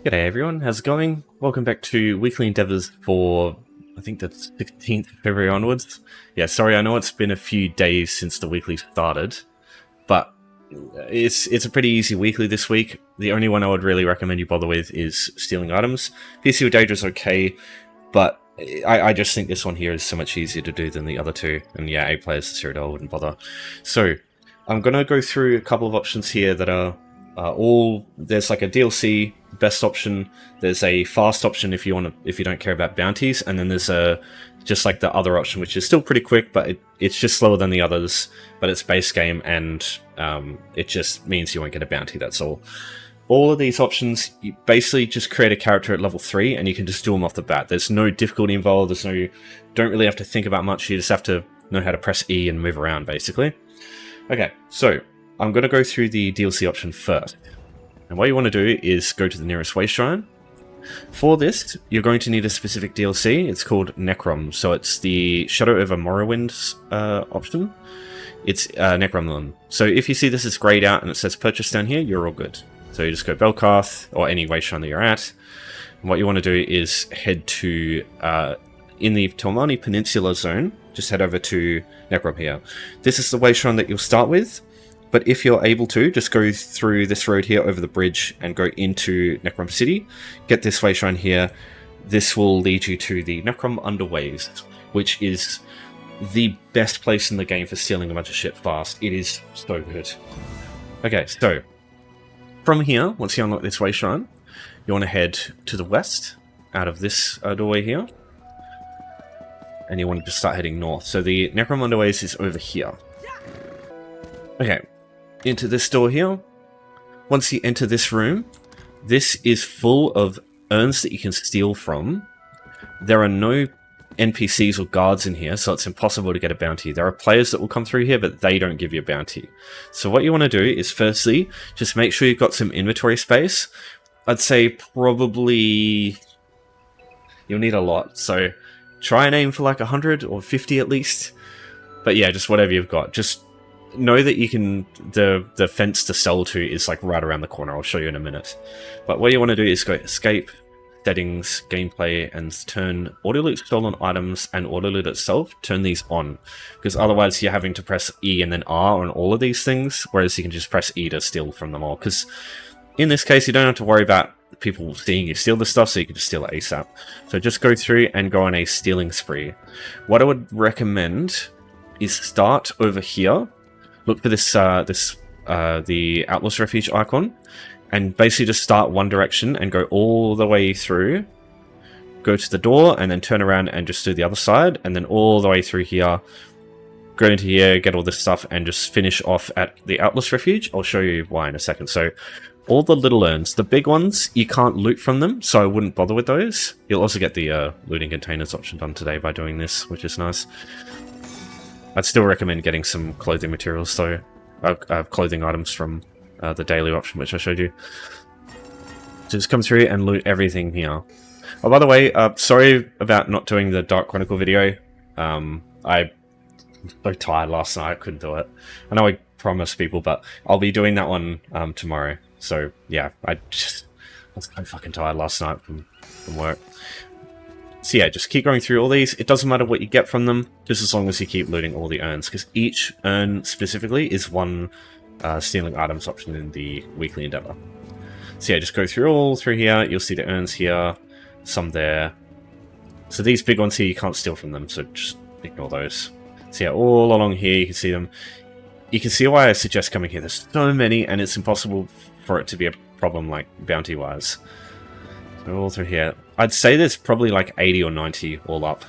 G'day everyone, how's it going? Welcome back to weekly endeavours for, I think that's 16th February onwards. Yeah, sorry, I know it's been a few days since the weekly started, but it's a pretty easy weekly this week. The only one I would really recommend you bother with is stealing items. PC with Daedra is okay, but I just think this one here is so much easier to do than the other two. And yeah, 8 players to Cyrodiil wouldn't bother. So, I'm going to go through a couple of options here that are there's like a DLC best option, there's a fast option if you don't care about bounties, and then there's just like the other option, which is still pretty quick, but it's just slower than the others, but it's base game, and it just means you won't get a bounty, that's all. All of these options, you basically just create a character at level 3 and you can just do them off the bat. There's no difficulty involved, don't really have to think about much, you just have to know how to press E and move around, basically. Okay, so I'm going to go through the DLC option first. And what you want to do is go to the nearest way shrine. For this, you're going to need a specific DLC. It's called Necrom. So it's the Shadow over Morrowind option. It's Necrom one. So if you see this is grayed out and it says purchase down here, you're all good. So you just go Belkarth or any way shrine that you're at. And what you want to do is head to, in the Tormani Peninsula zone, just head over to Necrom here. This is the way shrine that you'll start with. But if you're able to, just go through this road here over the bridge and go into Necrom City. Get this way shrine here. This will lead you to the Necrom Underways, which is the best place in the game for stealing a bunch of shit fast. It is so good. Okay, so from here, once you unlock this way shrine, you want to head to the west out of this doorway here. And you want to just start heading north. So the Necrom Underways is over here. Okay. Into this door here. Once you enter this room, this is full of urns that you can steal from. There are no NPCs or guards in here, so it's impossible to get a bounty. There are players that will come through here, but they don't give you a bounty. So what you want to do is firstly, just make sure you've got some inventory space. I'd say probably you'll need a lot, so try and aim for like 100 or 50 at least. But yeah, just whatever you've got. Just know that you can, the fence to sell to is like right around the corner. I'll show you in a minute. But what you want to do is go escape, settings, gameplay, and turn auto loot stolen items and auto loot itself, turn these on. Because otherwise you're having to press E and then R on all of these things, whereas you can just press E to steal from them all. Because in this case, you don't have to worry about people seeing you steal the stuff, so you can just steal it ASAP. So just go through and go on a stealing spree. What I would recommend is start over here. Look for this, the Outlaw's Refuge icon, and basically just start one direction and go all the way through. Go to the door, and then turn around and just do the other side, and then all the way through here. Go into here, get all this stuff, and just finish off at the Outlaw's Refuge. I'll show you why in a second. So, all the little urns, the big ones, you can't loot from them, so I wouldn't bother with those. You'll also get the looting containers option done today by doing this, which is nice. I'd still recommend getting some clothing materials, though. Clothing items from the daily option, which I showed you. So just come through and loot everything here. Oh, by the way, sorry about not doing the Dark Chronicle video. I was so tired last night, I couldn't do it. I know I promised people, but I'll be doing that one tomorrow. So, yeah, I was so fucking tired last night from work. So yeah, just keep going through all these. It doesn't matter what you get from them, just as long as you keep looting all the urns, because each urn specifically is one stealing items option in the weekly endeavor. So yeah, just go through all through here. You'll see the urns here, some there. So these big ones here, you can't steal from them, so just ignore those. So yeah, all along here, you can see them. You can see why I suggest coming here. There's so many, and it's impossible for it to be a problem, like, bounty-wise. So all through here. I'd say there's probably like 80 or 90 all up.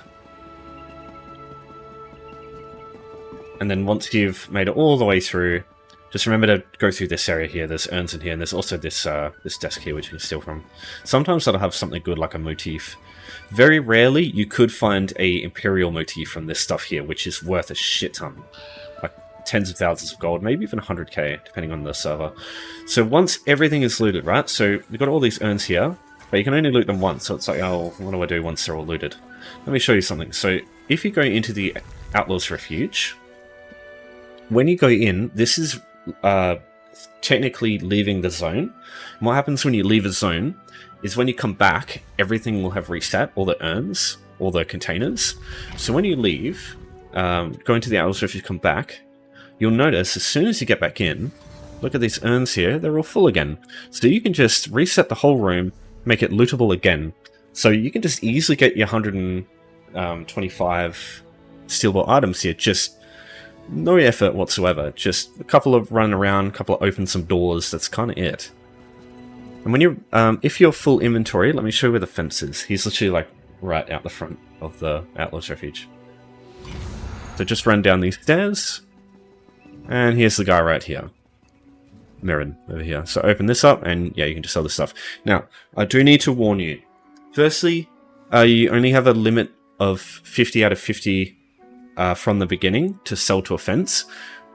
And then once you've made it all the way through, just remember to go through this area here. There's urns in here, and there's also this this desk here which you can steal from. Sometimes that'll have something good like a motif. Very rarely you could find a Imperial motif from this stuff here, which is worth a shit ton. Like tens of thousands of gold, maybe even 100k, depending on the server. So once everything is looted, right? So we've got all these urns here, but you can only loot them once, so it's like, oh, what do I do once they're all looted? Let me show you something. So if you go into the Outlaw's Refuge, when you go in, this is technically leaving the zone. And what happens when you leave a zone is when you come back, everything will have reset, all the urns, all the containers. So when you leave, go into the Atlas, if you come back, you'll notice as soon as you get back in, look at these urns here, they're all full again. So you can just reset the whole room, make it lootable again. So you can just easily get your 125 stealable items here, just no effort whatsoever. Just a couple of run around, a couple of open some doors, that's kind of it. And when you're, if you're full inventory, let me show you where the fence is. He's literally like right out the front of the Outlaws Refuge. So just run down these stairs, and here's the guy right here. Mirren over here. So open this up, and yeah, you can just sell this stuff. Now, I do need to warn you. Firstly, you only have a limit of 50 out of 50 from the beginning to sell to a fence,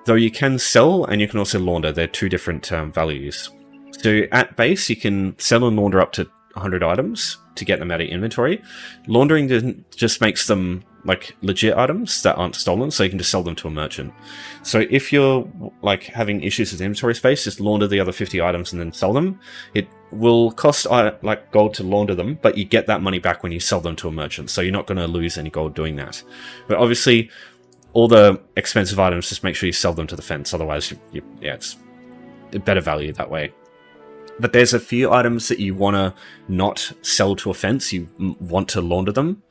though you can sell and you can also launder. They're two different values. So at base, you can sell and launder up to 100 items to get them out of inventory. Laundering just makes them like legit items that aren't stolen, so you can just sell them to a merchant. So if you're like having issues with inventory space, just launder the other 50 items and then sell them. It will cost like gold to launder them, but you get that money back when you sell them to a merchant, so you're not going to lose any gold doing that. But obviously, all the expensive items, just make sure you sell them to the fence, otherwise yeah, it's a better value that way. But there's a few items that you want to not sell to a fence, you want to launder them.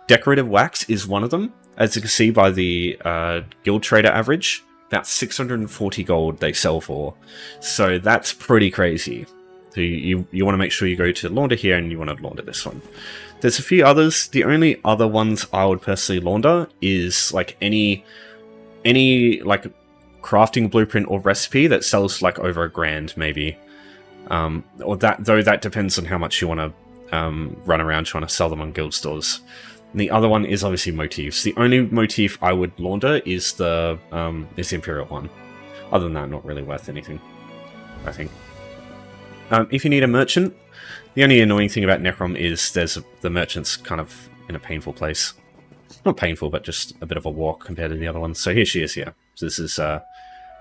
Decorative wax is one of them. As you can see by the guild trader average, about 640 gold they sell for. So that's pretty crazy. So you want to make sure you go to launder here and you want to launder this one. There's a few others. The only other ones I would personally launder is like any like crafting blueprint or recipe that sells like over $1,000 maybe. Or that depends on how much you want to run around trying to sell them on guild stores. And the other one is obviously motifs. The only motif I would launder is the Imperial one. Other than that, not really worth anything, I think. If you need a merchant, the only annoying thing about Necrom is the merchant's kind of in a painful place. Not painful, but just a bit of a walk compared to the other ones. So here she is here. So this is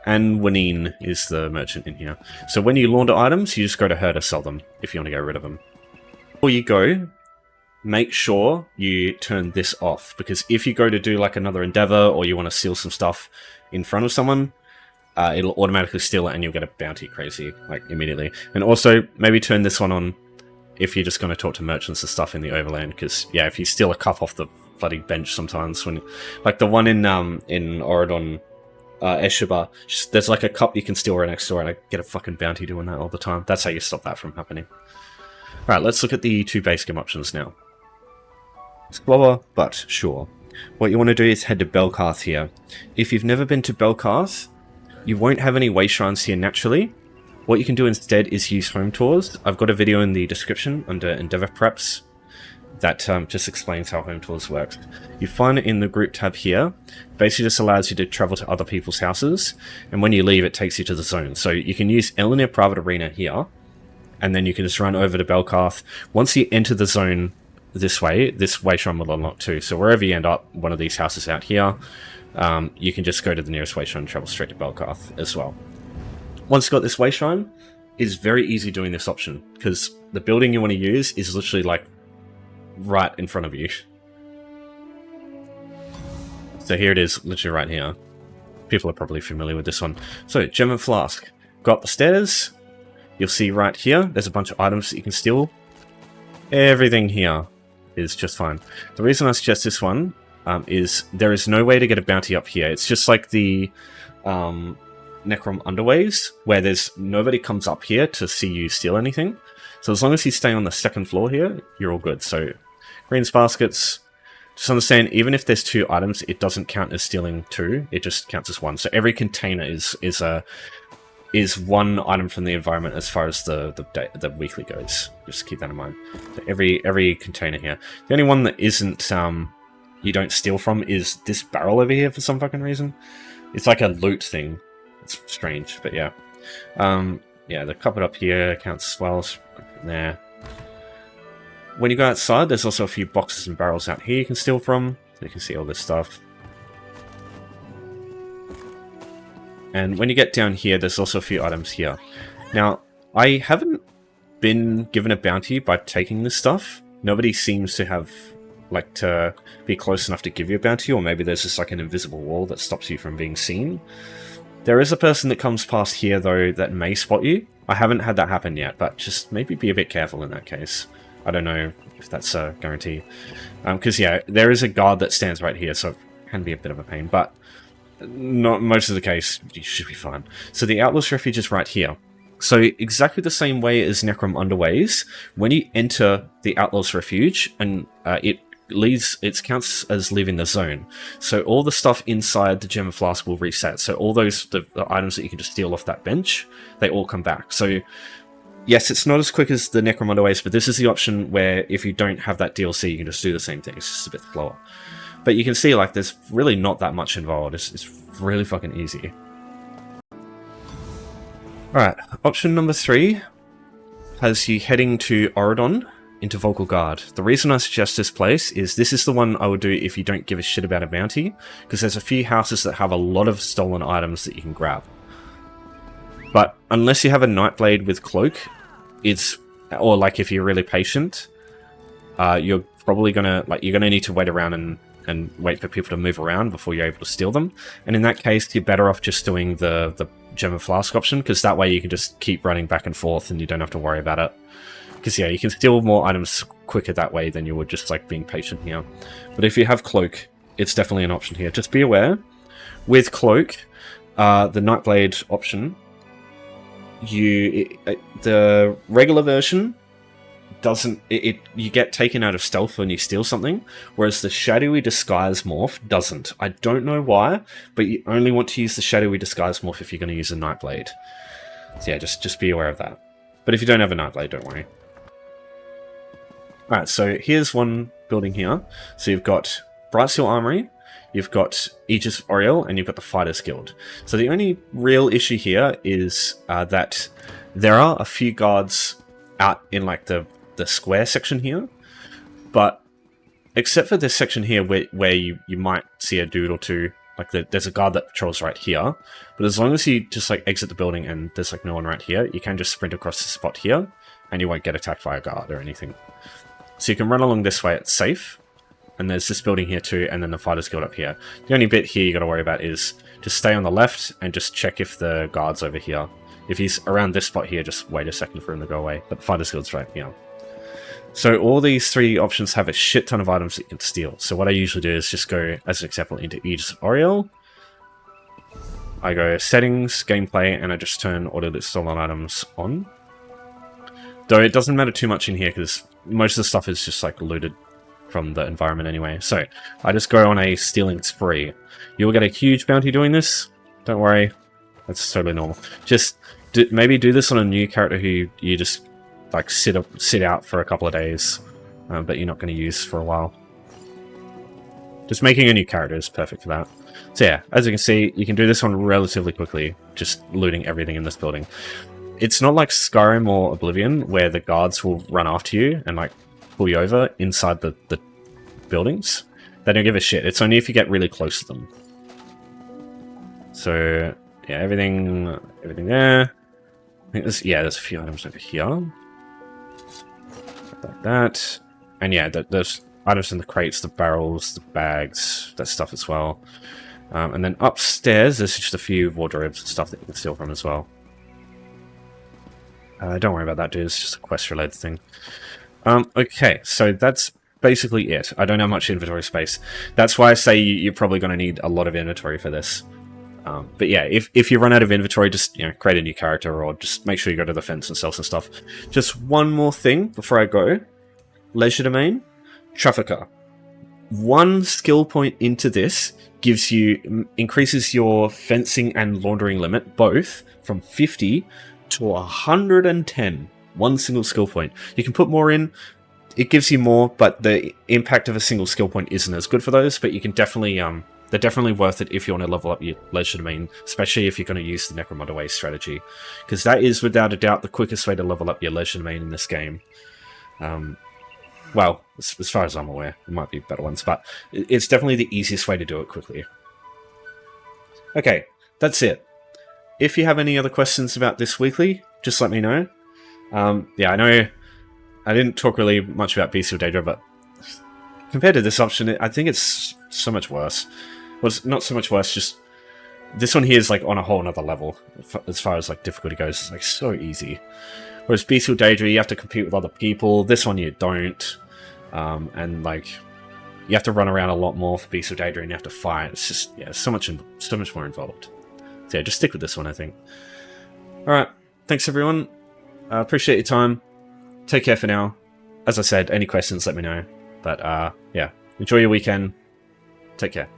Anne Wanine is the merchant in here. So when you launder items, you just go to her to sell them if you want to get rid of them. Before you go, make sure you turn this off, because if you go to do like another endeavor or you want to steal some stuff in front of someone, it'll automatically steal it and you'll get a bounty crazy like immediately. And also maybe turn this one on if you're just going to talk to merchants and stuff in the overland, because yeah, if you steal a cup off the bloody bench sometimes, when like the one in Oridon Eshiba, there's like a cup you can steal right next door and I get a fucking bounty doing that all the time. That's how you stop that from happening. Alright, let's look at the two base game options now. Slower, but sure. What you want to do is head to Belkarth here. If you've never been to Belkarth, you won't have any way shrines here naturally. What you can do instead is use home tours. I've got a video in the description under Endeavor Preps that just explains how home tours work. You find it in the group tab here. Basically just allows you to travel to other people's houses, and when you leave it takes you to the zone. So you can use Elenir Private Arena here, and then you can just run over to Belkarth. Once you enter the zone this way shrine will unlock too. So wherever you end up, one of these houses out here, you can just go to the nearest way shrine and travel straight to Belkarth as well. Once you've got this way shrine, it's very easy doing this option, because the building you want to use is literally like right in front of you. So here it is, literally right here. People are probably familiar with this one. So, Gem and Flask. Go up the stairs. You'll see right here, there's a bunch of items that you can steal. Everything here is just fine. The reason I suggest this one is there is no way to get a bounty up here. It's just like the Necrom Underways, where there's nobody comes up here to see you steal anything. So as long as you stay on the second floor here, you're all good. So greens baskets, just understand, even if there's two items, it doesn't count as stealing two, it just counts as one. So every container is one item from the environment as far as the weekly goes. Just keep that in mind. So every container here. The only one that isn't you don't steal from is this barrel over here for some fucking reason. It's like a loot thing. It's strange, but yeah. Yeah, the cupboard up here counts as well. There. When you go outside, there's also a few boxes and barrels out here you can steal from. So you can see all this stuff. And when you get down here, there's also a few items here. Now, I haven't been given a bounty by taking this stuff. Nobody seems to have, like, to be close enough to give you a bounty, or maybe there's just like an invisible wall that stops you from being seen. There is a person that comes past here, though, that may spot you. I haven't had that happen yet, but just maybe be a bit careful in that case. I don't know if that's a guarantee. Because, yeah, there is a guard that stands right here, so it can be a bit of a pain, but not most of the case, you should be fine. So the Outlaw's Refuge is right here. So exactly the same way as Necrom Underways, when you enter the Outlaw's Refuge, and it counts as leaving the zone. So all the stuff inside the Gem Flask will reset. So all those the items that you can just steal off that bench, they all come back. So yes, it's not as quick as the Necrom Underways, but this is the option where if you don't have that DLC, you can just do the same thing. It's just a bit slower. But you can see, like, there's really not that much involved. It's really fucking easy. Alright, option number 3 has you heading to Oridon into Vocal Guard. The reason I suggest this place is this is the one I would do if you don't give a shit about a bounty, because there's a few houses that have a lot of stolen items that you can grab. But unless you have a Nightblade with Cloak, or like if you're really patient, you're probably gonna, you're gonna need to wait around and wait for people to move around before you're able to steal them. And in that case, you're better off just doing the Gem of Flask option, because that way you can just keep running back and forth and you don't have to worry about it. Because, yeah, you can steal more items quicker that way than you would just, like, being patient here. But if you have Cloak, it's definitely an option here. Just be aware, with Cloak, the Nightblade option, the regular version doesn't... you get taken out of stealth when you steal something, whereas the Shadowy Disguise morph doesn't. I don't know why, but you only want to use the Shadowy Disguise morph if you're going to use a Nightblade. So yeah, just be aware of that. But if you don't have a Nightblade, don't worry. Alright, so here's one building here. So you've got Bestial Armory, you've got Aegis of Oriel, and you've got the Fighters Guild. So the only real issue here is that there are a few guards out in, like, the square section here, but except for this section here where you might see a dude or two, like there's a guard that patrols right here, but as long as you just, like, exit the building and there's, like, no one right here, you can just sprint across the spot here and you won't get attacked by a guard or anything. So you can run along this way, it's safe, and there's this building here too, and then the Fighters Guild up here. The only bit here you got to worry about is just stay on the left and just check if the guard's over here. If he's around this spot here, just wait a second for him to go away, but the Fighters Guild's right here. So all these 3 options have a shit ton of items that you can steal. So what I usually do is just go, as an example, into Aegis of Oriel. I go Settings, Gameplay, and I just turn Auto Loot Stolen Items on. Though it doesn't matter too much in here, because most of the stuff is just, like, looted from the environment anyway. So I just go on a stealing spree. You'll get a huge bounty doing this. Don't worry. That's totally normal. Just maybe do this on a new character who you just, like, sit out for a couple of days, but you're not going to use for a while. Just making a new character is perfect for that. So yeah, as you can see, you can do this one relatively quickly, just looting everything in this building. It's not like Skyrim or Oblivion, where the guards will run after you and, like, pull you over inside the buildings. They don't give a shit. It's only if you get really close to them. So yeah, everything there. I think there's a few items over here. Like that. And yeah, there's items in the crates, the barrels, the bags, that stuff as well. And then upstairs, there's just a few wardrobes and stuff that you can steal from as well. Don't worry about that, dude. It's just a quest-related thing. Okay, so that's basically it. I don't have much inventory space. That's why I say you're probably going to need a lot of inventory for this. But yeah, if you run out of inventory, just, you know, create a new character, or just make sure you go to the fence and sell some stuff. Just one more thing before I go. Leisure Domain, Trafficker. 1 skill point into this increases your fencing and laundering limit both from 50 to 110. 1 single skill point. You can put more in. It gives you more, but the impact of a single skill point isn't as good for those. But you can definitely they're definitely worth it if you want to level up your Leisure Domain, especially if you're going to use the Necrom Underways strategy, because that is without a doubt the quickest way to level up your Leisure Domain in this game. Well, as far as I'm aware, there might be better ones, but it's definitely the easiest way to do it quickly. Okay, that's it. if you have any other questions about this weekly, just let me know. Yeah, I know I didn't talk really much about Bestial Daedra, but compared to this option, I think it's so much worse. Well, it's not so much worse, just this one here is like on a whole nother level as far as like difficulty goes. It's like so easy. Whereas Bestial Daedra, you have to compete with other people. This one you don't, and like you have to run around a lot more for Bestial Daedra, and you have to fight. It's just so much more involved. So yeah, just stick with this one, I think. All right, thanks everyone. Appreciate your time. Take care for now. As I said, any questions, let me know. But yeah, enjoy your weekend. Take care.